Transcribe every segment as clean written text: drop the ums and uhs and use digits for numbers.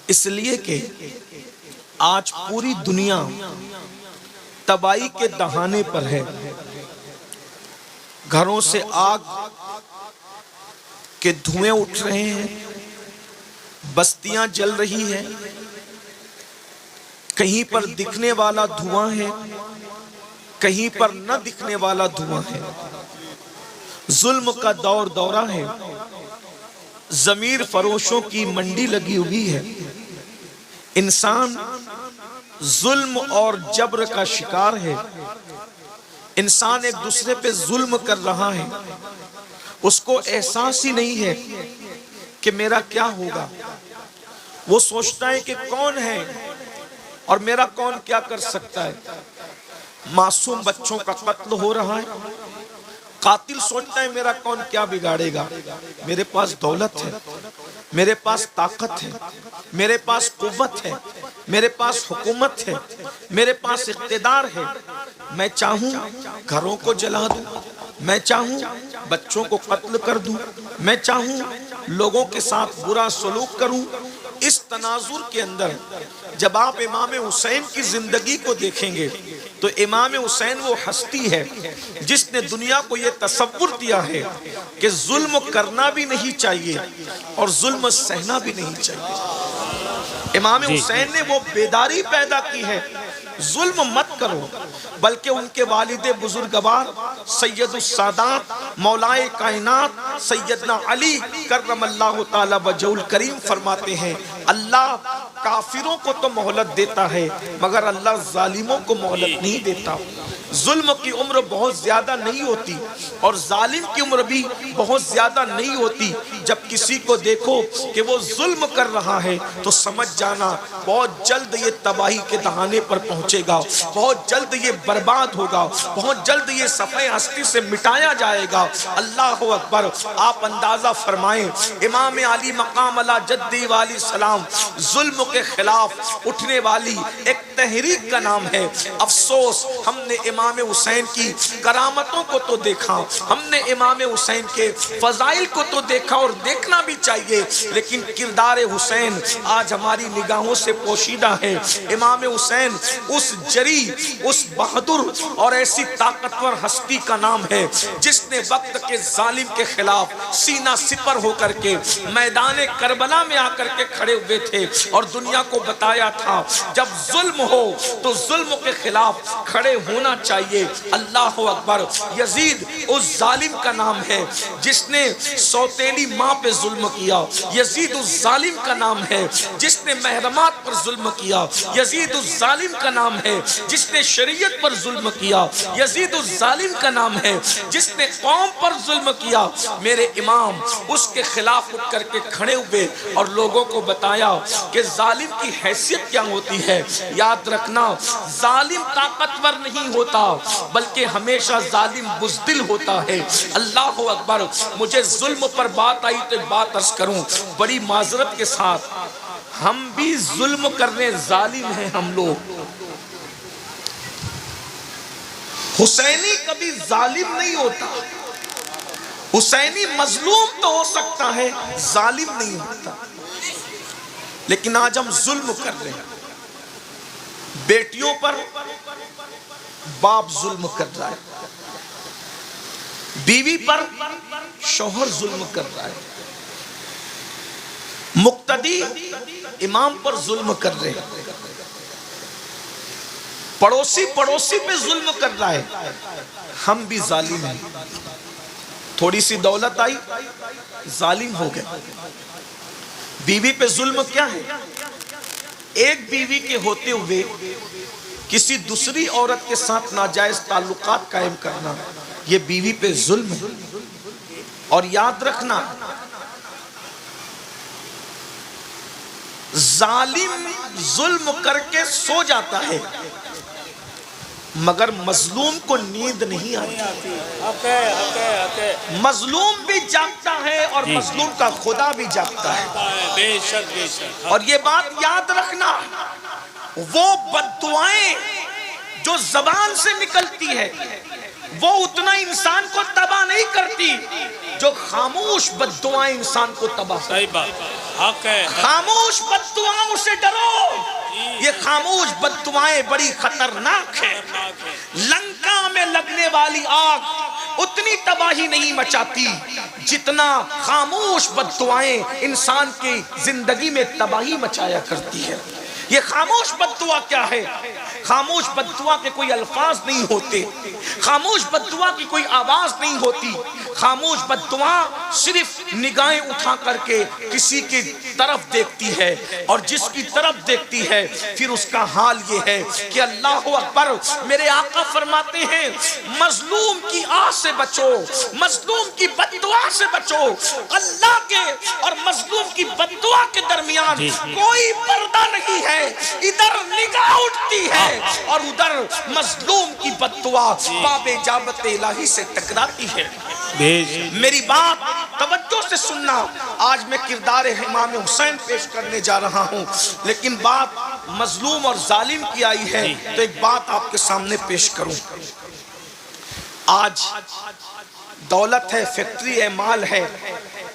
اس لیے کہ آج پوری دنیا تباہی کے دہانے پر ہے. گھروں سے آگ کے دھوئیں اٹھ رہے ہیں، بستیاں جل رہی ہیں، کہیں پر دکھنے والا دھواں ہے، کہیں پر نہ دکھنے والا دھواں ہے. ظلم کا دور دورہ ہے، ضمیر فروشوں کی منڈی لگی ہوئی ہے. انسان ظلم اور جبر کا شکار ہے. انسان ایک دوسرے پہ ظلم کر رہا ہے، اس کو احساس ہی نہیں ہے کہ میرا کیا ہوگا. وہ سوچتا ہے کہ کون ہے اور میرا کون کیا کر سکتا ہے. معصوم بچوں کا قتل ہو رہا ہے، قاتل سوچتا ہے میرا کون کیا بگاڑے گا. میرے پاس دولت ہے، میرے پاس طاقت ہے، میرے پاس قوت ہے، میرے پاس حکومت ہے، میرے پاس اقتدار ہے. میں چاہوں گھروں کو جلا دوں، میں چاہوں بچوں کو قتل کر دوں، میں چاہوں لوگوں کے ساتھ برا سلوک کروں. اس تناظر کے اندر جب آپ امام حسین کی زندگی کو دیکھیں گے تو امام حسین وہ ہستی ہے جس نے دنیا کو یہ تصور دیا ہے کہ ظلم کرنا بھی نہیں چاہیے اور ظلم سہنا بھی نہیں چاہیے. امام حسین نے وہ بیداری پیدا کی ہے، ظلم مت کرو. بلکہ ان کے والد بزرگوار سید السادات مولائے کائنات سیدنا علی کرم اللہ تعالی وجہہ الکریم فرماتے ہیں اللہ کافروں کو تو مہلت دیتا ہے مگر اللہ ظالموں کو مہلت نہیں دیتا. ظلم کی عمر بہت زیادہ نہیں ہوتی اور ظالم کی عمر بھی بہت زیادہ نہیں ہوتی. جب کسی کو دیکھو کہ وہ ظلم کر رہا ہے تو سمجھ جانا بہت جلد یہ تباہی کے دہانے پر پہنچے گا، بہت جلد یہ برباد ہوگا، بہت جلد یہ صفحہ ہستی سے مٹایا جائے گا. اللہ اکبر. آپ اندازہ فرمائیں امام علی مقام علی جدی والی سلام ظلم کے خلاف اٹھنے والی ایک تحریک کا نام ہے. افسوس ہم نے امام حسین کی کرامتوں کو تو دیکھا، ہم نے امام حسین کے فضائل کو تو دیکھا اور دیکھنا بھی چاہیے، لیکن کردار حسین آج ہماری نگاہوں سے پوشیدہ ہے. امام حسین اس جری، اس بہادر اور ایسی طاقتور ہستی کا نام ہے جس نے وقت کے ظالم کے خلاف سینہ سپر ہو کر کے میدان کربلا میں آ کر کے کھڑے ہوئے تھے اور دنیا کو بتایا تھا جب ظلم ہو تو ظلم کے خلاف کھڑے ہونا چاہیے. اللہ اکبر. یزید اس ظالم کا نام ہے جس نے سوتیلی ماں پہ ظلم کیا. یزید اس ظالم کا نام ہے جس نے محرمات پر ظلم کیا. یزید اس ظالم کا نام ہے جس نے شریعت پر ظلم کیا. یزید اس ظالم کا نام ہے جس نے قوم پر ظلم کیا. میرے امام اس کے خلاف اٹھ کر کے کھڑے ہوئے اور لوگوں کو بتایا کہ ظالم کی حیثیت کیا ہوتی ہے. یاد رکھنا ظالم طاقتور نہیں ہوتا بلکہ ہمیشہ ظالم بزدل ہوتا ہے. اللہ اکبر. مجھے ظلم پر بات آئی تو بات عرض کروں بڑی معذرت کے ساتھ، ہم بھی ظلم کرنے ظالم ہیں. ہم لوگ حسینی کبھی ظالم نہیں ہوتا، حسینی مظلوم تو ہو سکتا ہے ظالم نہیں ہوتا. لیکن آج ہم ظلم کر رہے ہیں. بیٹیوں پر باپ ظلم کر رہا ہے، بیوی پر شوہر ظلم کر رہا ہے، مقتدی امام پر ظلم کر رہے ہیں، پڑوسی پہ ظلم کر رہا ہے. ہم بھی ظالم ہیں. تھوڑی سی دولت آئی ظالم ہو گئے. بیوی پہ ظلم کیا ہے؟ ایک بیوی کے ہوتے ہوئے کسی دوسری عورت کے ساتھ ناجائز تعلقات قائم کرنا یہ بیوی پہ ظلم ہے. اور یاد رکھنا ظالم ظلم کر کے سو جاتا ہے مگر مظلوم کو نیند نہیں آتی. مظلوم بھی جاگتا ہے اور مظلوم کا خدا بھی جاگتا ہے. اور یہ بات یاد رکھنا وہ بددعائیں جو زبان سے نکلتی ہے وہ اتنا انسان کو تباہ نہیں کرتی جو خاموش بددعائیں انسان کو تباہ کرتی. خاموش بددعاؤں بددعاؤں سے ڈرو، یہ خاموش بددعائیں بڑی خطرناک ہیں۔ لنکا میں لگنے والی آگ اتنی تباہی نہیں مچاتی جتنا خاموش بددعائیں انسان کی زندگی میں تباہی مچایا کرتی ہے۔ یہ خاموش بددعا کیا ہے؟ خاموش بددعا کے کوئی الفاظ نہیں ہوتے، خاموش بددعا کی کوئی آواز نہیں ہوتی۔ خاموش بددعا صرف نگاہیں اٹھا کر کے کسی کی طرف دیکھتی ہے، اور جس کی طرف دیکھتی ہے پھر اس کا حال یہ ہے کہ اللہ اکبر، میرے آقا فرماتے ہیں مظلوم کی آہ سے بچو، مظلوم کی بددعا سے بچو۔ اللہ کے اور مظلوم کی بددعا کے درمیان کوئی پردہ نہیں ہے، ادھر نگاہ اٹھتی ہے اور ادھر مظلوم کی بددعا باب اجابت الہی سے ٹکراتی ہے۔ میری بات توجہ سے سننا، آج میں کردار امام حسین پیش کرنے جا رہا ہوں، لیکن بات مظلوم اور ظالم کی آئی ہے تو ایک بات آپ کے سامنے پیش کروں۔ آج دولت ہے، فیکٹری ہے، مال ہے،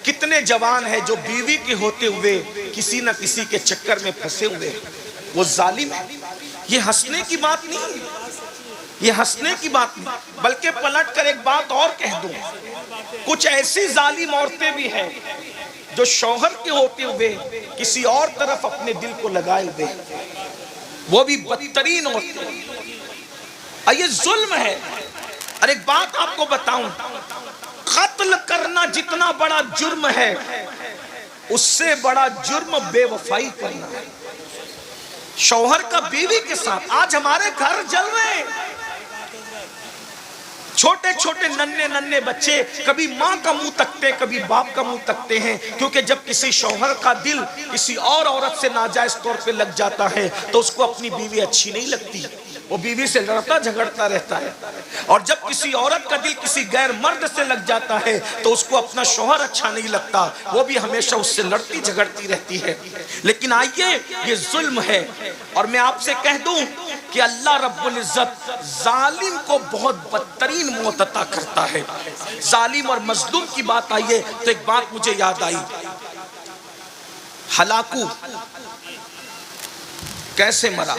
کتنے جوان ہیں جو بیوی کے ہوتے ہوئے کسی نہ کسی کے چکر میں پھنسے ہوئے، وہ ظالم ہے۔ یہ ہنسنے کی بات نہیں، یہ ہنسنے کی بات نہیں، بلکہ پلٹ کر ایک بات اور کہہ دوں، کچھ ایسی ظالم عورتیں بھی ہیں جو شوہر کے ہوتے ہوئے کسی اور طرف اپنے دل کو لگائے ہوئے، وہ بھی بدترین عورتیں۔ یہ ظلم ہے۔ اور ایک بات آپ کو بتاؤں، قتل کرنا جتنا بڑا جرم ہے اس سے بڑا جرم بے وفائی کرنا ہے۔ شوہر کا بیوی کے ساتھ، آج ہمارے گھر جل رہے ہیں، چھوٹے چھوٹے ننھے ننھے بچے کبھی ماں کا منہ تکتے ہیں، کبھی باپ کا منہ تکتے ہیں، کیونکہ جب کسی شوہر کا دل کسی اور عورت سے ناجائز طور پہ لگ جاتا ہے تو اس کو اپنی بیوی اچھی نہیں لگتی، وہ بیوی سے لڑتا جھگڑتا رہتا ہے۔ اور جب کسی عورت کا دل کسی غیر مرد سے لگ جاتا ہے تو اس کو اپنا شوہر اچھا نہیں لگتا، وہ بھی ہمیشہ اس سے لڑتی جھگڑتی رہتی ہے۔ لیکن آئیے، یہ ظلم ہے، اور میں آپ سے کہہ دوں کہ اللہ رب العزت ظالم کو بہت بدترین موت عطا کرتا ہے۔ ظالم اور مظلوم کی بات آئیے تو ایک بات مجھے یاد آئی، ہلاکو کیسے مرا؟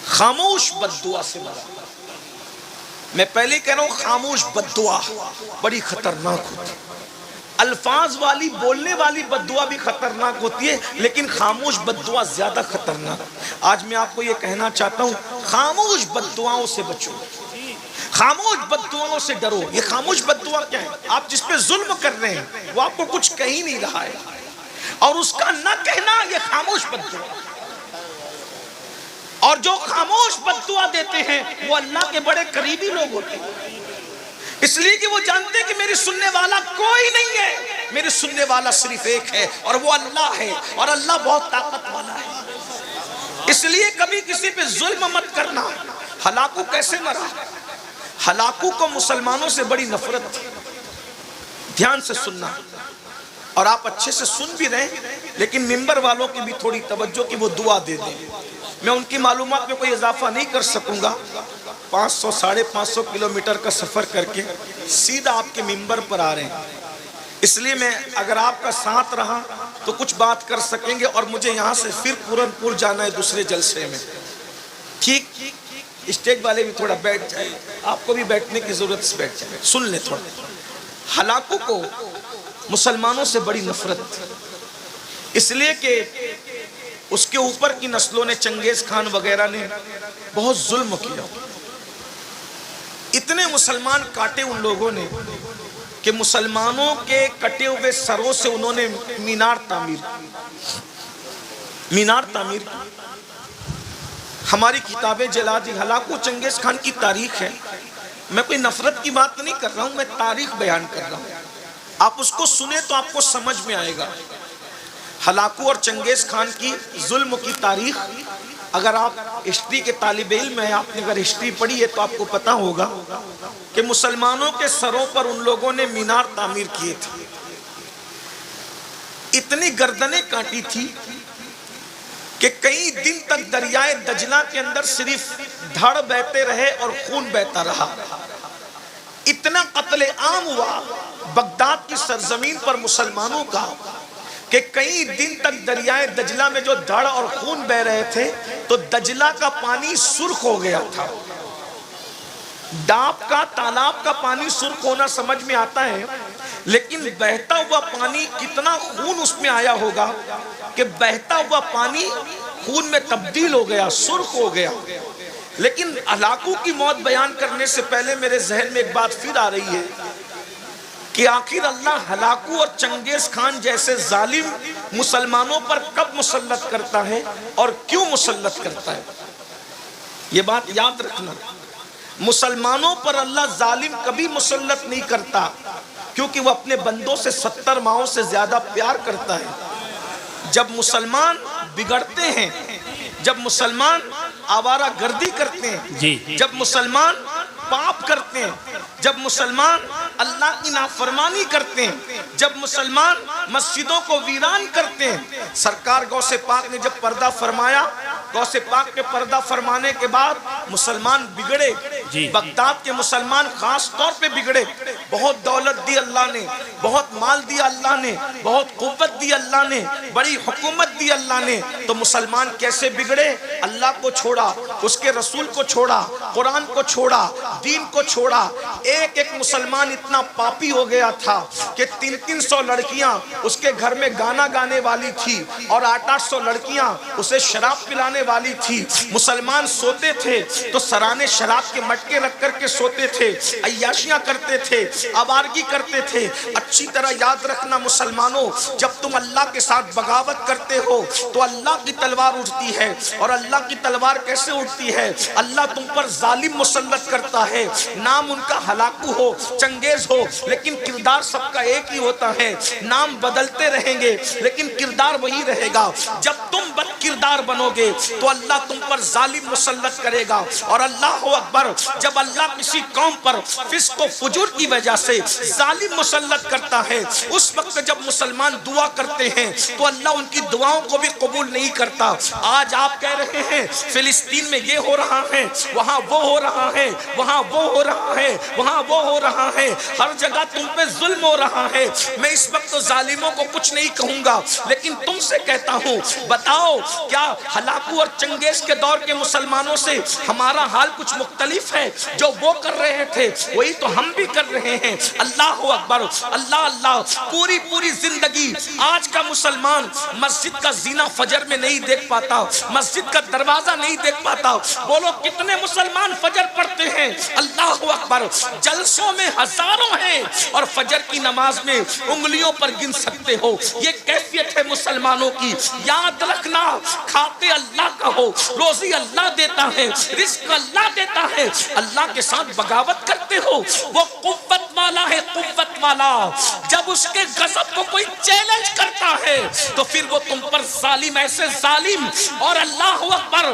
خاموش بددعا سے مرا۔ میں پہلے کہہ رہا ہوں، خاموش بددعا بڑی خطرناک ہوتی ہے۔ الفاظ والی بولنے والی بددعا بھی خطرناک ہوتی ہے، لیکن خاموش بددعا زیادہ خطرناک۔ آج میں آپ کو یہ کہنا چاہتا ہوں، خاموش بددعاؤں سے بچو، خاموش بددعاؤں سے ڈرو۔ یہ خاموش بددعا کیا ہے؟ آپ جس پہ ظلم کر رہے ہیں وہ آپ کو کچھ کہہ ہی نہیں رہا ہے، اور اس کا نہ کہنا یہ خاموش بددعا۔ اور جو خاموش بددعا دیتے ہیں وہ اللہ کے بڑے قریبی لوگ ہوتے ہیں، اس لیے کہ وہ جانتے ہیں کہ میری سننے والا کوئی نہیں ہے، میری سننے والا صرف ایک ہے اور وہ اللہ ہے، اور اللہ بہت طاقت والا ہے۔ اس لیے کبھی کسی پہ ظلم مت کرنا۔ ہلاکو کیسے مرا؟ ہلاکو کو مسلمانوں سے بڑی نفرت تھی۔ دھیان سے سننا، اور آپ اچھے سے سن بھی رہے ہیں، لیکن ممبر والوں کی بھی تھوڑی توجہ کہ وہ دعا دے دیں۔ میں ان کی معلومات میں کوئی اضافہ نہیں کر سکوں گا، 500 ساڑھے 500 کلومیٹر کا سفر کر کے سیدھا آپ کے ممبر پر آ رہے ہیں، اس لیے میں اگر آپ کا ساتھ رہا تو کچھ بات کر سکیں گے، اور مجھے یہاں سے پھر پورن پور جانا ہے دوسرے جلسے میں۔ ٹھیک، اسٹیج والے بھی تھوڑا بیٹھ جائیں، آپ کو بھی بیٹھنے کی ضرورت سے بیٹھ جائیں، سن لیں تھوڑا۔ ہلاکو کو مسلمانوں سے بڑی نفرت، اس لیے کہ اس کے اوپر کی نسلوں نے، چنگیز خان وغیرہ نے بہت ظلم کیا، اتنے مسلمان کاٹے ان لوگوں نے کہ مسلمانوں کے کٹے ہوئے سروں سے انہوں نے مینار تعمیر کی۔ ہماری کتابیں جلا دی۔ ہلاکو چنگیز خان کی تاریخ ہے، میں کوئی نفرت کی بات نہیں کر رہا ہوں، میں تاریخ بیان کر رہا ہوں، آپ اس کو سنیں تو آپ کو سمجھ میں آئے گا۔ ہلاکو اور چنگیز خان کی ظلم کی تاریخ، اگر آپ ہسٹری کے طالب علم ہیں، آپ نے اگر ہسٹری پڑھی ہے تو آپ کو پتا ہوگا کہ مسلمانوں کے سروں پر ان لوگوں نے مینار تعمیر کیے تھے، اتنی گردنیں کاٹی تھی کہ کئی دن تک دریائے دجلہ کے اندر صرف دھڑ بہتے رہے اور خون بہتا رہا۔ اتنا قتل عام ہوا بغداد کی سرزمین پر مسلمانوں کا کہ کئی دن تک دریائے دجلہ میں جو دھڑ اور خون بہ رہے تھے تو دجلہ کا پانی سرخ ہو گیا تھا. ڈاب کا تالاب کا پانی سرخ ہونا سمجھ میں آتا ہے، لیکن بہتا ہوا پانی کتنا خون اس میں آیا ہوگا کہ بہتا ہوا پانی خون میں تبدیل ہو گیا، سرخ ہو گیا. لیکن ہلاکو کی موت بیان کرنے سے پہلے میرے ذہن میں ایک بات پھر آ رہی ہے کہ آخر اللہ ہلاکو اور چنگیز خان جیسے ظالم مسلمانوں پر کب مسلط کرتا ہے اور کیوں مسلط کرتا ہے. یہ بات یاد رکھنا، مسلمانوں پر اللہ ظالم کبھی مسلط نہیں کرتا کیونکہ وہ اپنے بندوں سے 70 ماہوں سے زیادہ پیار کرتا ہے. جب مسلمان بگڑتے ہیں، جب مسلمان آوارہ گردی کرتے ہیں، جب مسلمان پاپ کرتے ہیں، جب مسلمان اللہ کی نافرمانی کرتے ہیں، جب مسلمان مسجدوں کو ویران کرتے ہیں. سرکار غوث پاک نے جب پردہ فرمایا، غوث پاک کے پردہ فرمانے کے بعد مسلمان بگڑے. بغداد کے مسلمان خاص طور پہ بگڑے. بہت دولت دی اللہ نے، بہت مال دیا اللہ نے، بہت قوت دی اللہ نے، بڑی حکومت دی اللہ نے. تو مسلمان کیسے بگڑے؟ اللہ کو چھوڑا، اس کے رسول کو چھوڑا، قرآن کو چھوڑا، دین کو چھوڑا. ایک ایک مسلمان اتنا پاپی ہو گیا تھا کہ 300 لڑکیاں اس کے گھر میں گانا گانے والی تھی اور 800 لڑکیاں اسے شراب پلانے والی تھی. مسلمان سوتے تھے تو سرانے شراب کے مٹکے رکھ کر کے سوتے تھے، عیاشیاں کرتے تھے، آوارگی کرتے تھے. اچھی طرح یاد رکھنا مسلمانوں، جب تم اللہ کے ساتھ بغاوت کرتے ہو تو اللہ کی تلوار اٹھتی ہے. اور اللہ کی تلوار کیسے اٹھتی ہے؟ اللہ تم پر ظالم مسلط کرتا ہے. نام ان کا ہلاکو ہو، چنگیز ہو، لیکن کردار سب کا ایک ہی ہوتا ہے. نام بدلتے رہیں گے لیکن کردار وہی رہے گا. جب تم بد کردار بنو گے تو اللہ تم پر ظالم مسلط کرے گا. اور اللہ اکبر، جب اللہ کسی قوم پر فسق و فجور کی وجہ سے ظالم مسلط کرتا ہے، اس وقت جب مسلمان دعا کرتے ہیں تو اللہ ان کی دعاؤں کو بھی قبول نہیں کرتا. آج آپ کہہ رہے ہیں فلسطین میں یہ ہو رہا ہے، وہاں وہ ہو رہا ہے، وہاں وہ ہو رہا ہے، وہاں وہ ہو رہا ہے، ہر جگہ تم پہ ظلم ہو رہا ہے. میں اس وقت ظالموں کو کچھ نہیں کہوں گا، لیکن تم سے کہتا ہوں، بتاؤ کیا ہلاکو اور چنگیز کے دور کے مسلمانوں سے ہمارا حال کچھ مختلف ہے؟ جو وہ کر رہے تھے وہی تو ہم بھی کر رہے ہیں. اللہ اکبر، اللہ اللہ. پوری زندگی آج کا مسلمان مسجد کا زینہ فجر میں نہیں دیکھ پاتا، مسجد کا دروازہ نہیں دیکھ پاتا. بولو کتنے مسلمان فجر پڑھتے ہیں؟ اللہ اکبر. جلسوں میں ہزاروں ہیں اور فجر کی نماز میں انگلیوں پر گن سکتے ہو. یہ کیفیت ہے مسلمانوں کی. یاد رکھنا، کھاتے اللہ کا ہو، روزی اللہ دیتا ہے، رزق اللہ دیتا ہے. اللہ کے ساتھ بغاوت کرتے ہو. وہ قوت والا ہے، قوت والا. جب اس کے غضب کو کوئی چیلنج کرتا ہے تو پھر وہ تم پر ظالم، ایسے ظالم اور اللہ اکبر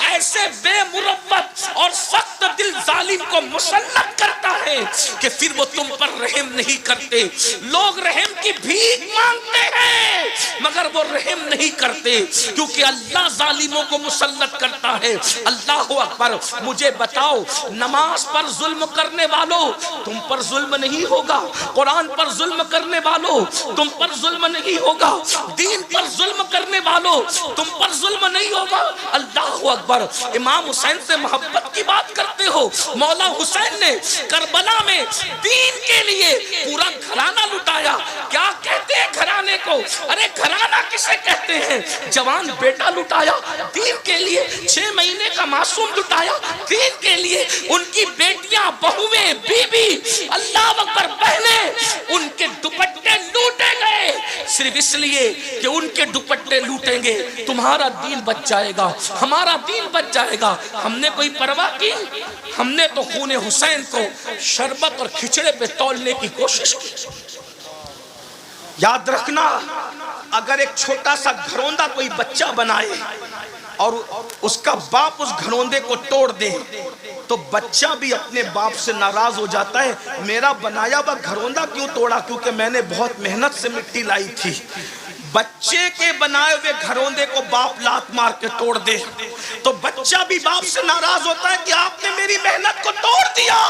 ایسے بے مروت اور سخت دل ظالم کو مسلط کرتا ہے کہ پھر وہ تم پر رحم نہیں کرتے. لوگ رحم کی بھیک مانگتے ہیں مگر وہ رحم نہیں کرتے کیونکہ اللہ ظالموں کو مسلط کرتا ہے. اللہ اکبر. مجھے بتاؤ، نماز پر ظلم کرنے والوں تم پر ظلم نہیں ہوگا، قرآن پر ظلم کرنے والوں تم پر ظلم نہیں ہوگا، دین پر ظلم کرنے والوں تم پر ظلم نہیں ہوگا. اللہ اکبر. امام حسین سے محبت کی بات کرتے ہو. مولا حسین نے کربلا میں دین کے لیے پورا گھرانہ لٹایا. کیا کہتے ہیں گھرانے کو؟ ارے گھرانہ کسے کہتے ہیں؟ جوان بیٹا لٹایا دین کے لیے، 6 مہینے کا معصوم لٹایا دین کے لیے. ان کی بیٹیاں، بہویں، بیوی، اللہ اکبر، بہنیں، ان کے دوپٹے لوٹے گئے صرف اس لیے کہ ان کے دوپٹے لوٹیں گے تمہارا دین بچ جائے گا، ہمارا دین بچ جائے گا. ہم نے کوئی پرواہ کی؟ ہم نے تو خون حسین کو شربت اور کھچڑے پہ تولنے کی کوشش کی. یاد رکھنا، اگر ایک چھوٹا سا گھروندہ کوئی بچہ بنائے اور اس کا باپ اس گھروندے کو توڑ دے تو بچہ بھی اپنے باپ سے ناراض ہو جاتا ہے. میرا بنایا ہوا گھروندہ کیوں توڑا؟ کیونکہ میں نے بہت محنت سے مٹی لائی تھی. بچے کے بنائے ہوئے گھروندے کو باپ لات مار کے توڑ دے تو بچہ بھی باپ سے ناراض ہوتا ہے کہ آپ نے میری محنت کو توڑ دیا.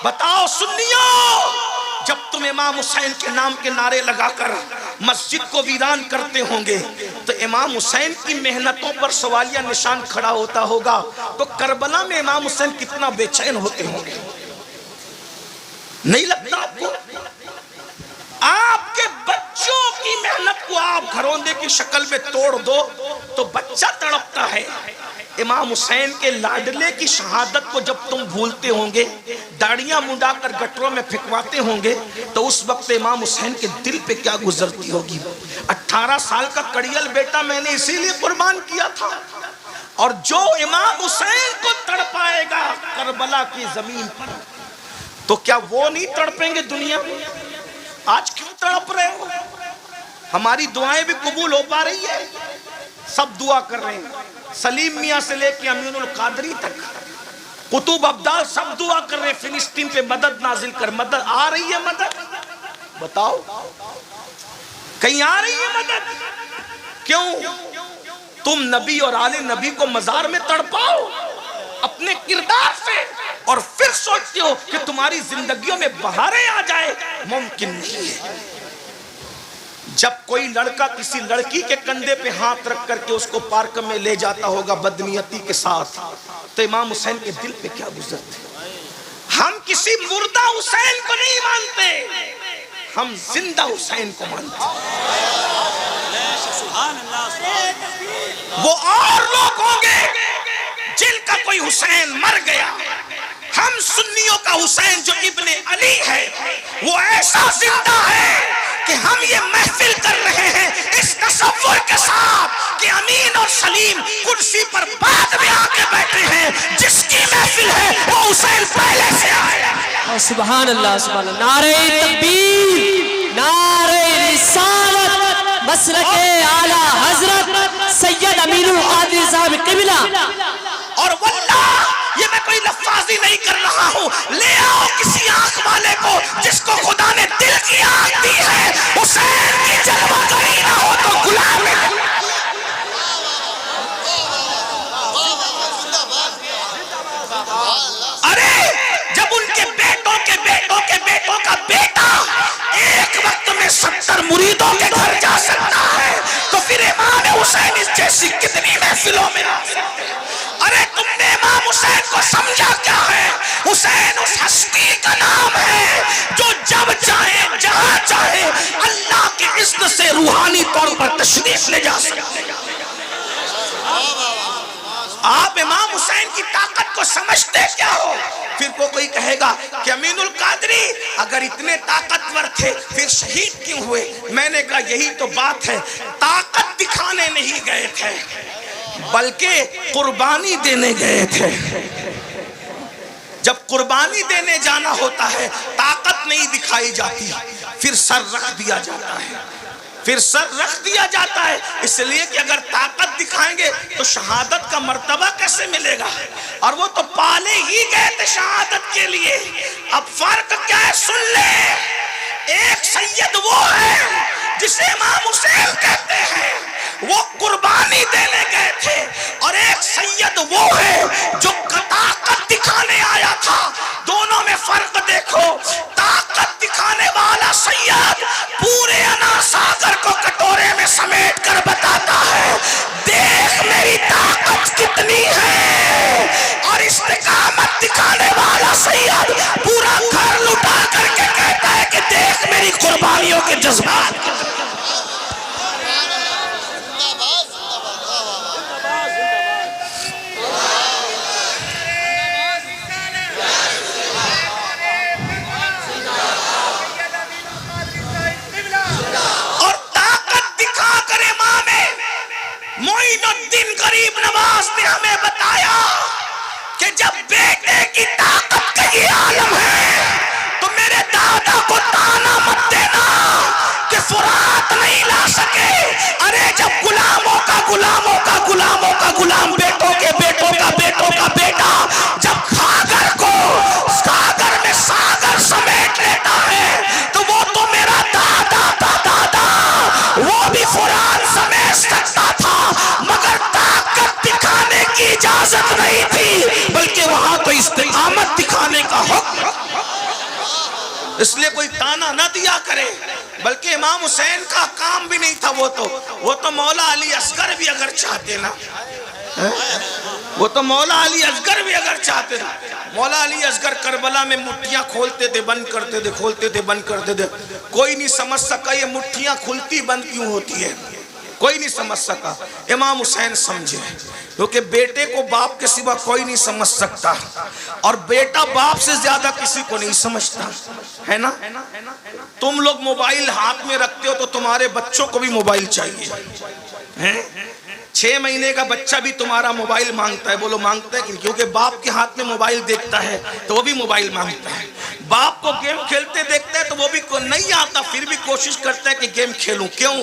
بتاؤ سنیو، جب تم امام حسین کے نام کے نعرے لگا کر مسجد کو ویران کرتے ہوں گے تو امام حسین کی محنتوں پر سوالیہ نشان کھڑا ہوتا ہوگا، تو کربلا میں امام حسین کتنا بے چین ہوتے ہوں گے. نہیں لگتا آپ کو؟ آپ کے بچوں کی محنت کو آپ گھروندے کی شکل میں توڑ دو تو بچہ تڑپتا ہے. امام حسین کے لاڈلے کی شہادت کو جب تم بھولتے ہوں گے، داڑیاں منڈا کر گٹروں میں پھینکواتے ہوں گے، تو اس وقت امام حسین کے دل پہ کیا گزرتی ہوگی. 18 سال کا کڑیل بیٹا میں نے اسی لیے قربان کیا تھا. اور جو امام حسین کو تڑپائے گا کربلا کی زمین پر، تو کیا وہ نہیں تڑپیں گے دنیا میں؟ آج کیوں تڑپ رہے ہو؟ ہماری دعائیں بھی قبول ہو پا رہی ہے؟ سب دعا کر رہے ہیں، سلیم میاں سے لے کے امین القادری تک، قطب ابدال سب دعا کر رہے ہیں فلسطین پہ مدد نازل کر. مدد آ رہی ہے؟ مدد بتاؤ کہیں آ رہی ہے مدد؟ کیوں؟ تم نبی اور آل نبی کو مزار میں تڑپاؤ اپنے کردار سے، اور پھر سوچتے ہو کہ تمہاری زندگیوں میں بہاریں آ جائے. ممکن نہیں ہے. جب کوئی لڑکا کسی لڑکی کے کندھے پہ ہاتھ رکھ کر کے اس کو پارک میں لے جاتا ہوگا بدنیتی کے ساتھ، تو امام حسین کے دل پہ کیا گزرتے؟ ہم کسی مردہ حسین کو نہیں مانتے، ہم زندہ حسین کو مانتے. وہ اور لوگ ہوں گے جن کا کوئی حسین مر گیا، ہم سنیوں کا حسین جو ابن علی ہے وہ ایسا زندہ ہے کہ ہم یہ محفل کر رہے ہیں اس تصور کے ساتھ کہ امین اور سلیم کرسی پر بعد میں آ کے بیٹھے ہیں. جس کی محفل ہے وہ حسین پہلے سے آیا. سبحان اللہ سبحان اللہ. نعرہ تکبیر، نعرہ رسالت، مسلک اعلیٰ حضرت سید امین القادری صاحب قبلہ. اور واللہ یہ میں کوئی لفاظی نہیں کر رہا ہوں، لے آؤ کسی آنکھ والے کو جس کو خدا نے دل کی آنکھ دی ہے، حسین کی جلوہ گری نہ ہو تو غلام ہے. ارے جب ان کے بیٹوں کے بیٹوں کے بیٹوں کا بیٹا ایک وقت میں 70 مریدوں کے گھر جا سکتا ہے تو پھر امام حسین اس جیسی کتنی محفلوں میں آ سکتے ہیں. ارے تم نے امام حسین کو سمجھا کیا ہے؟ حسین اس ہستی کا نام ہے جو جب چاہے جہاں چاہے اللہ کے اذن سے روحانی طور پر تشریف لے جا سکتے ہیں. آپ امام حسین کی طاقت کو سمجھتے کیا ہو؟ پھر کوئی کہے گا کہ امین القادری اگر اتنے طاقتور تھے پھر شہید کیوں ہوئے؟ میں نے کہا یہی تو بات ہے، طاقت دکھانے نہیں گئے تھے بلکہ قربانی دینے گئے تھے. جب قربانی دینے جانا ہوتا ہے طاقت نہیں دکھائی جاتی، پھر سر رکھ دیا جاتا ہے. پھر سر رکھ دیا جاتا ہے اس لیے کہ اگر طاقت دکھائیں گے تو شہادت کا مرتبہ کیسے ملے گا؟ اور وہ تو پالے ہی گئے تھے شہادت کے لیے. اب فرق کیا ہے سن لے. ایک سید وہ ہے جسے امام حسین کہتے ہیں، وہ قربانی دینے گئے تھے، اور ایک سید وہ ہے جو طاقت دکھانے آیا تھا. دونوں میں فرق دیکھو. طاقت دکھانے والا سید پورے انا ساگر کو کٹورے میں سمیٹ کر بتاتا ہے دیکھ میری طاقت کتنی ہے، اور استقامت دکھانے والا سید پورا گھر لٹا کر کے کہتا ہے کہ دیکھ میری قربانیوں کے جذبات. معین الدین غریب نواز نے ہمیں بتایا کہ جب بیٹے کی طاقت کا یہ عالم ہے تو میرے دادا کو تانا مت دینا کہ فرات نہیں لا سکے. ارے جب غلاموں کا غلاموں کا غلاموں کا غلام بیٹوں کے بیٹوں کا بیٹوں کا بیٹا جب کھاگر کو کھاگر میں ساگر سمیٹ لیتا ہے تو وہ تو میرا دادا کا دادا وہ بھی فرات سمیٹ سکتا تھا، مگر طاقت دکھانے کی اجازت نہیں تھی بلکہ وہاں تو استقامت دکھانے کا حکم. اس لیے کوئی تانا نہ دیا کرے، بلکہ امام حسین کا کام بھی نہیں تھا، وہ تو مولا علی اصغر بھی اگر چاہتے نا، وہ تو مولا علی اصغر بھی اگر چاہتے نا، مولا علی اصغر کربلا میں مٹھیاں کھولتے تھے بند کرتے تھے، کھولتے تھے بند کرتے تھے، کوئی نہیں سمجھ سکا یہ مٹھیاں کھلتی بند کیوں ہوتی ہے، کوئی نہیں سمجھ سکا، امام حسین سمجھے، کیونکہ بیٹے کو باپ کے سوا کوئی نہیں سمجھ سکتا، اور بیٹا باپ سے زیادہ کسی کو نہیں سمجھتا ہے نا۔ تم لوگ موبائل ہاتھ میں رکھتے ہو تو تمہارے بچوں کو بھی موبائل چاہیے، 6 مہینے کا بچہ بھی تمہارا موبائل مانگتا ہے، بولو مانگتا ہے کیونکہ باپ کے ہاتھ میں موبائل دیکھتا ہے تو وہ بھی موبائل مانگتا ہے، باپ کو گیم کھیلتے دیکھتا ہے تو وہ بھی نہیں آتا پھر بھی کوشش کرتا ہے کہ گیم کھیلوں، کیوں؟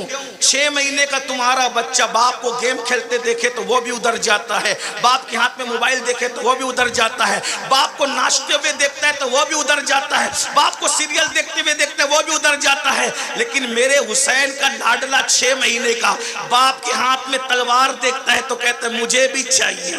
6 مہینے کا تمہارا بچہ باپ کو گیم کھیلتے دیکھے تو وہ بھی ادھر جاتا ہے، باپ کے ہاتھ میں موبائل دیکھے تو وہ بھی ادھر جاتا ہے، باپ کو ناشتے ہوئے دیکھتا ہے تو وہ بھی ادھر جاتا ہے، باپ کو سیریل دیکھتے ہوئے دیکھتا ہے وہ بھی ادھر جاتا ہے، لیکن میرے حسین کا لاڈلا 6 مہینے کا باپ کے ہاتھ میں تلوار دیکھتا ہے تو کہتا ہے مجھے بھی چاہیے،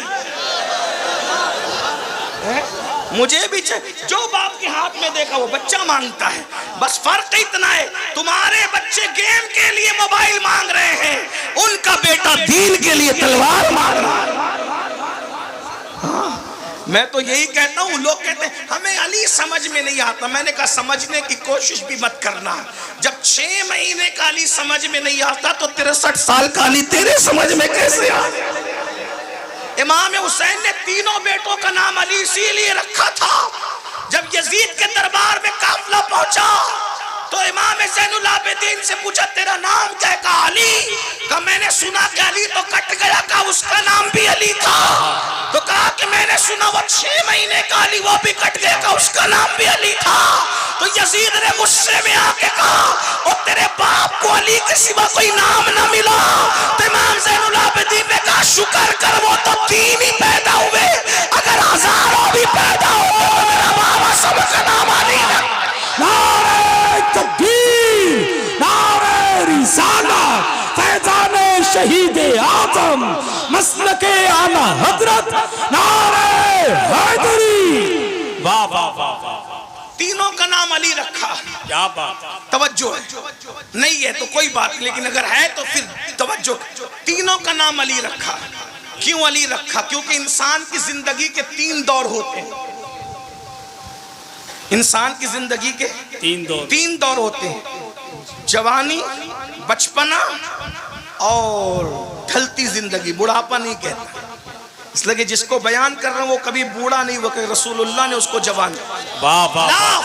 مجھے بھی چاہیے، جو باپ کے ہاتھ میں دیکھا وہ بچہ مانگتا ہے، بس فرق اتنا ہے تمہارے بچے گیم کے لیے موبائل مانگ رہے ہیں، ان کا بیٹا دین کے لیے تلوار مانگ رہا ہے۔ میں تو یہی کہتا ہوں، لوگ کہتے ہیں ہمیں علی سمجھ میں نہیں آتا، میں نے کہا سمجھنے کی کوشش بھی مت کرنا، جب 6 مہینے کا علی سمجھ میں نہیں آتا تو 63 سال کا علی تیرے سمجھ میں کیسے آتا؟ امام حسین نے تینوں بیٹوں کا نام علی اسی لیے رکھا تھا، جب یزید کے دربار میں قافلہ پہنچا تو امام زین العابدین سے پوچھا تیرا نام کیا ہے؟ کہا علی، کہا میں نے سنا کہ علی تو کٹ گیا، کہا اس کا نام بھی علی تھا، تو کہا کہ میں نے سنا وہ 6 مہینے کا علی وہ بھی کٹ گیا، کہا اس کا نام بھی علی تھا، تو یزید نے غصے میں آ کے کہا اور تیرے باپ کو علی کے سوا کوئی نام نہ ملا، تو امام زین العابدین نے کہا شکر کر وہ تو 3 ہی پیدا ہوئے، اگر ہزاروں بھی پیدا ہوئے تو میرا بابا سب کا نام علی ہے۔ نعرہ تکبیر، نعرہ رسالت، فیضان شہید اعظم، مسلک اعلی حضرت، نعرہ حیدری، واہ واہ واہ واہ، تینوں کا نام علی رکھا، کیا بات ہے، توجہ ہے، نہیں ہے تو کوئی بات نہیں، لیکن اگر ہے تو پھر توجہ، تینوں کا نام علی رکھا، کیوں علی رکھا؟ کیونکہ انسان کی زندگی کے 3 دور ہوتے ہیں، انسان کی زندگی کے 3 دور ہوتے ہیں، جوانی، بچپنا اور ڈھلتی زندگی، بڑھاپا نہیں کہتا، اس لئے جس کو بیان کر رہا ہوں وہ کبھی بوڑھا نہیں، وہ کہ رسول اللہ نے اس کو جوان، لا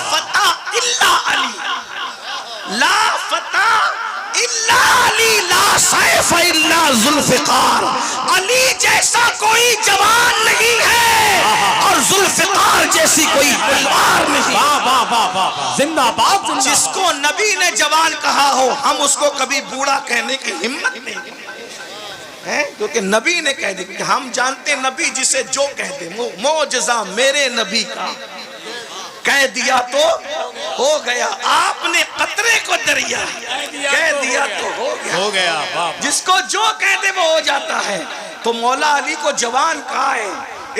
فتح الا علی، لا فتح الا علی، لا سیف الا ذوالفقار، علی جیسا کوئی جوان نہیں ہے اور ذوالفقار جیسی کوئی تلوار نہیں، واہ واہ واہ واہ، زندہ باد، جس کو نبی نے جوان کہا ہو ہم اس کو کبھی بوڑھا کہنے کی ہمت نہیں کرتے، کیونکہ نبی نے کہہ دیا، کہ ہم جانتے نبی جسے جو کہتے، معجزہ میرے نبی کا، کہہ دیا تو ہو گیا، آپ نے قطرے کو دریا کہہ دیا تو ہو گیا، جس کو جو کہتے وہ ہو جاتا ہے، تو مولا علی کو جوان کہا ہے،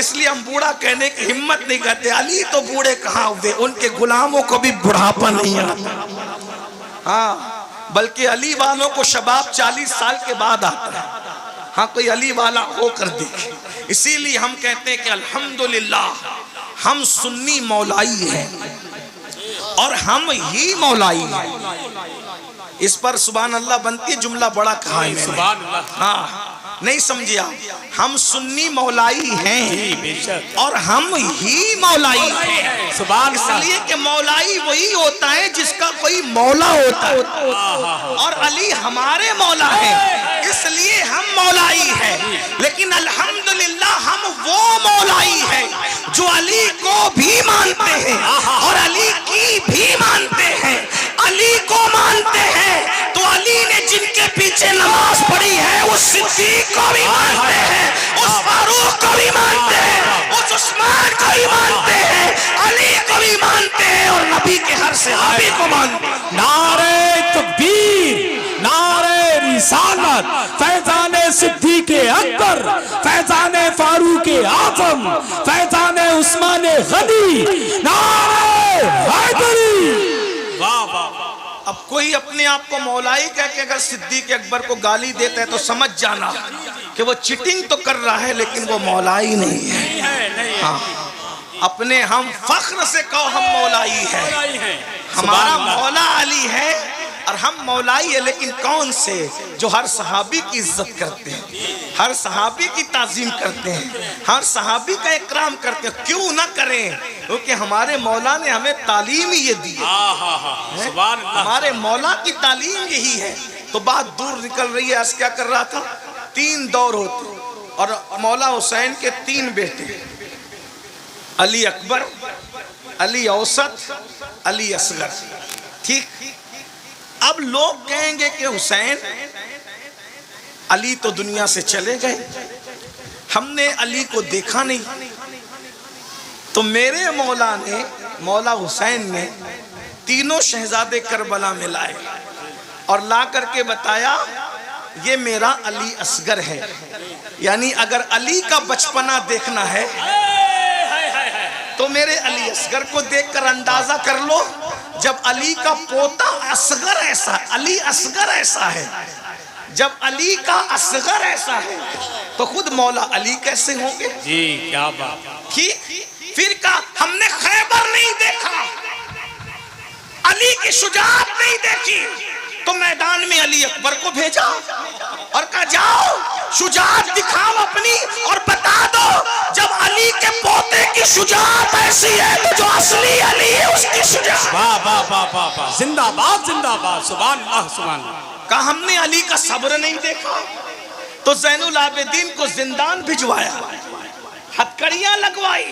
اس لیے ہم بوڑھا کہنے کی ہمت نہیں کرتے، علی تو بوڑھے کہاں ہوئے، ان کے غلاموں کو بھی بڑھاپا نہیں آتا، ہاں، بلکہ علی والوں کو شباب 40 سال کے بعد آتا ہے، ہاں کوئی علی والا ہو کر دیکھے، اسی لیے ہم کہتے ہیں کہ الحمدللہ ہم سنی مولائی ہیں اور ہم ہی مولائی ہیں، اس پر سبحان اللہ بنتی ہے، جملہ بڑا کہا ہے میں نے، ہاں نہیں سمجھے آپ، ہم سنی مولائی ہیں اور ہم ہی مولائی ہیں، اس لیے کہ مولائی وہی ہوتا ہے جس کا کوئی مولا ہوتا ہے، اور علی ہمارے مولا ہیں، اس لیے ہم مولائی ہیں، لیکن الحمدللہ ہم وہ مولائی ہیں جو علی کو بھی مانتے ہیں اور علی کی بھی مانتے ہیں، علی کو مانتے ہیں تو علی نے جن کے پیچھے نماز پڑھی ہے اس صدیق کو بھی مانتے ہیں، اس فاروق کو بھی مانتے ہیں، اس عثمان کو بھی مانتے ہیں، علی کو بھی مانتے ہیں اور نبی کے ہر صحابی کو مانتے ہیں۔ نعرہ تکبیر، نعرہ رسالت، فیضان صدیق اکبر، فیضان فاروق اعظم، فیضان عثمان غنی، نعرہ حیدری، اب کوئی اپنے آپ کو مولائی کہہ کے اگر صدیق اکبر کو گالی دیتا ہے تو سمجھ جانا کہ وہ چیٹنگ تو کر رہا ہے لیکن وہ مولائی نہیں ہے. ہاں اپنے ہم فخر سے کہو ہم مولائی ہیں. ہمارا مولا علی ہے اور ہم مولائی ہے، لیکن کون سے؟ جو ہر صحابی کی عزت کرتے ہیں، ہر صحابی کی تعظیم کرتے ہیں، ہر صحابی کا اکرام کرتے ہیں. کیوں نہ کریں؟ کیونکہ ہمارے مولا نے ہمیں تعلیم ہی یہ دی ہے. ہمارے مولا کی تعلیم یہی ہے. تو بات دور نکل رہی ہے. عرض کیا کر رہا تھا؟ 3 دور ہوتے اور مولا حسین کے 3 بیٹے، علی اکبر، علی اوسط، علی اصغر. ٹھیک. اب لوگ کہیں گے کہ حسین علی تو دنیا سے چلے گئے، ہم نے علی کو دیکھا نہیں. تو میرے مولا نے، مولا حسین نے 3 شہزادے کربلا میں لائے اور لا کر کے بتایا یہ میرا علی اصغر ہے. یعنی اگر علی کا بچپنا دیکھنا ہے تو میرے علی اصغر کو دیکھ کر اندازہ کر لو. جب علی کا پوتا اصغر ایسا، علی اصغر ایسا ہے، جب علی کا اصغر ایسا ہے تو خود مولا علی کیسے ہوں گے؟ جی کیا بات. پھر کہا ہم نے خیبر نہیں دیکھا، علی کی شجاعت نہیں دیکھی، تو میدان میں علی اکبر کو بھیجا اور کہا جاؤ شجاعت دکھاؤ اپنی اور بتا دو جب علی کے پوتے کی شجاعت ایسی ہے تو جو اصلی علی ہے اس کی شجاعت. واہ واہ واہ واہ واہ، زندہ باد زندہ باد، سبحان اللہ سبحان اللہ. کہا ہم نے علی کا صبر نہیں دیکھا. تو زین العابدین کو زندان بھجوایا، ہتھکڑیاں لگوائی،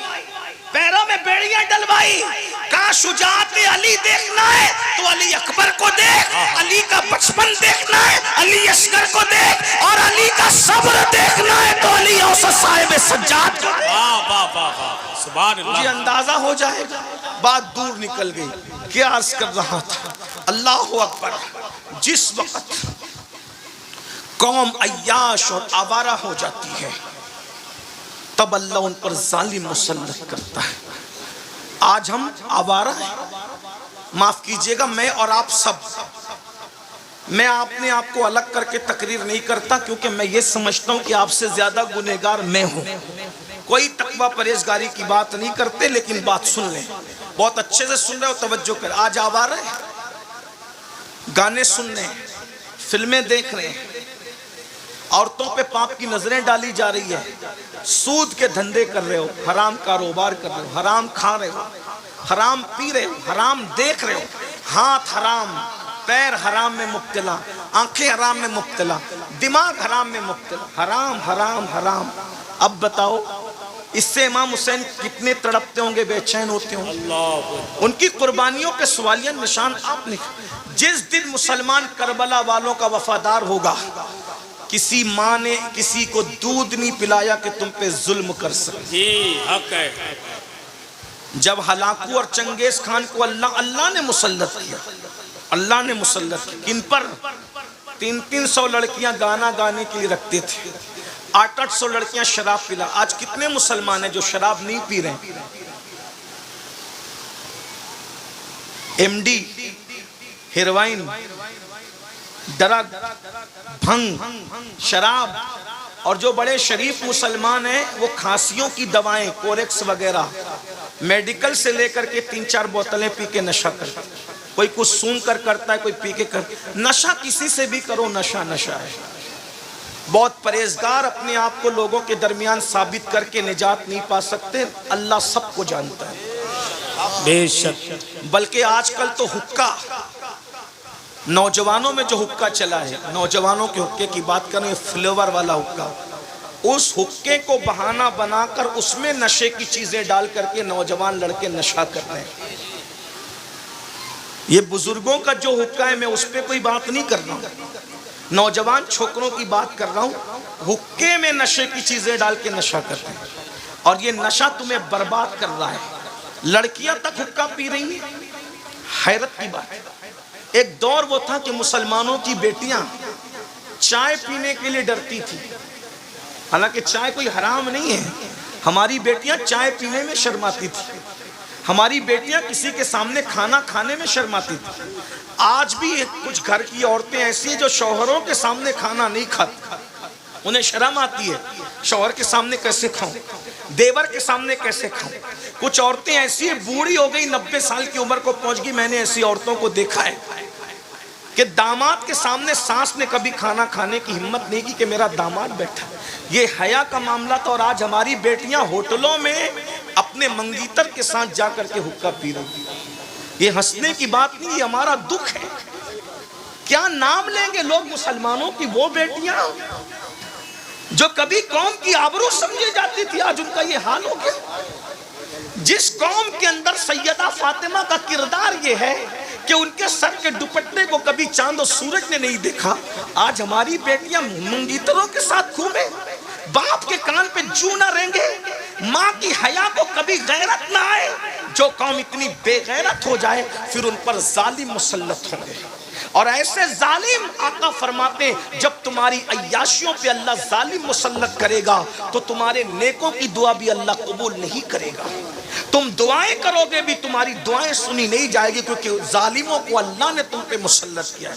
پیروں میں بیڑیاں ڈلوائی. کہا شجاعت علی دیکھنا ہے تو علی اکبر کو دیکھ، علی کا بچپن دیکھنا ہے علی اصغر کو دیکھ، اور علی کا صبر دیکھنا ہے تو علی اوسط صاحب سجاد کو دیکھ. واہ واہ واہ واہ، سبحان اللہ. مجھے اندازہ ہو جائے گا. بات دور نکل گئی. کیا عرض کر رہا تھا؟ اللہ اکبر. جس وقت قوم عیاش اور آوارہ ہو جاتی ہے تب اللہ ان پر ظالم مسلط کرتا ہے. آج ہم آوارہ ہیں، معاف کیجئے گا میں اور آپ سب. میں اپنے آپ کو الگ کر کے تقریر نہیں کرتا کیونکہ میں یہ سمجھتا ہوں کہ آپ سے زیادہ گنہگار میں ہوں. کوئی تقوی پرہیزگاری کی بات نہیں کرتے، لیکن بات سن لیں، بہت اچھے سے سن رہے ہو، توجہ کر. آج آوارہ ہیں، گانے سن رہے ہیں، فلمیں دیکھ رہے ہیں، عورتوں پہ پاپ کی نظریں ڈالی جا رہی ہے، سود کے دھندے کر رہے ہو، حرام کاروبار کر رہے ہو، حرام کھا رہے ہو، حرام پی رہے ہو، حرام دیکھ رہے ہو، ہاتھ حرام، پیر حرام میں مبتلا، آنکھیں حرام میں مبتلا، دماغ حرام میں مبتلا، حرام حرام حرام. اب بتاؤ اس سے امام حسین کتنے تڑپتے ہوں گے، بے چین ہوتے ہوں گے. ان کی قربانیوں کے سوالیہ نشان آپ نے. جس دن مسلمان کربلا والوں کا وفادار ہوگا، کسی ماں نے کسی کو دودھ نہیں پلایا کہ تم پہ ظلم کر سکے. جی حق ہے. جب ہلاکو اور چنگیز خان کو اللہ نے مسلط کیا، اللہ نے مسلط کیا. کن پر؟ 300 لڑکیاں گانا گانے کے لیے رکھتے تھے، 800 لڑکیاں شراب پلا. آج کتنے مسلمان ہیں جو شراب نہیں پی رہے ہیں؟ ایم ڈی، ہیروئن، ڈرگ، بھنگ، شراب. اور جو بڑے شریف مسلمان ہیں وہ کھانسیوں کی دوائیں، کورکس وغیرہ، میڈیکل سے لے کر کے 3-4 بوتلیں پی کے نشہ کرتا ہے. کوئی کچھ سون کر کرتا ہے، کوئی پی کے کرتا ہے. نشہ کسی سے بھی کرو، نشہ نشہ ہے. بہت پرہیزگار اپنے آپ کو لوگوں کے درمیان ثابت کر کے نجات نہیں پا سکتے. اللہ سب کو جانتا ہے. بے شک. بلکہ آج کل تو حقہ، نوجوانوں میں جو حقہ چلا ہے، نوجوانوں کے حقے کی بات کریں، فلیور والا حقہ، اس حقے کو بہانہ بنا کر اس میں نشے کی چیزیں ڈال کر کے نوجوان لڑکے نشہ کر رہے ہیں. یہ بزرگوں کا جو حقہ ہے میں اس پہ کوئی بات نہیں کر رہا ہوں، نوجوان چھوکروں کی بات کر رہا ہوں. حقے میں نشے کی چیزیں ڈال کے نشہ کرتے ہیں اور یہ نشہ تمہیں برباد کر رہا ہے. لڑکیاں تک حقہ پی رہی ہیں. حیرت کی بات ہے. ایک دور وہ تھا کہ مسلمانوں کی بیٹیاں چائے پینے کے لیے ڈرتی تھی. حالانکہ چائے کوئی حرام نہیں ہے، ہماری بیٹیاں چائے پینے میں شرماتی تھی. ہماری بیٹیاں کسی کے سامنے کھانا کھانے میں شرماتی تھی. آج بھی کچھ گھر کی عورتیں ایسی ہیں جو شوہروں کے سامنے کھانا نہیں کھاتی، انہیں شرم آتی ہے شوہر کے سامنے کیسے کھاؤں، دیور کے سامنے کیسے کھاؤں. کچھ عورتیں ایسی ہیں بوڑھی ہو گئی، 90 سال کی عمر کو پہنچ گئی. میں نے ایسی عورتوں کو دیکھا ہے کہ داماد کے سامنے ساس نے کبھی کھانا کھانے کی ہمت نہیں کی کہ میرا داماد بیٹھا. یہ حیا کا معاملہ تھا. اور آج ہماری بیٹیاں ہوٹلوں میں اپنے منگیتر کے ساتھ جا کر کے حقہ پی رہی. یہ ہنسنے کی بات نہیں، یہ ہمارا دکھ ہے. کیا نام لیں گے لوگ مسلمانوں کی وہ بیٹیاں جو کبھی قوم کی آبرو سمجھی جاتی تھی، آج ان کا یہ حال ہو گیا. جس قوم کے اندر سیدہ فاطمہ کا کردار یہ ہے کہ ان کے سر کے دوپٹے کو کبھی چاند و سورج نے نہیں دیکھا، آج ہماری بیٹیاں منگیتروں کے ساتھ گھومیں، باپ کے کان پہ جو نہ رینگے، ماں کی حیا کو کبھی غیرت نہ آئے. جو قوم اتنی بے غیرت ہو جائے پھر ان پر ظالم مسلط ہوں گے. اور ایسے ظالم آقا فرماتے ہیں جب تمہاری عیاشیوں پہ اللہ ظالم مسلط کرے گا تو تمہارے نیکوں کی دعا بھی اللہ قبول نہیں کرے گا. تم دعائیں کرو گے بھی تمہاری دعائیں سنی نہیں جائے گی، کیونکہ ظالموں کو اللہ نے تم پہ مسلط کیا ہے.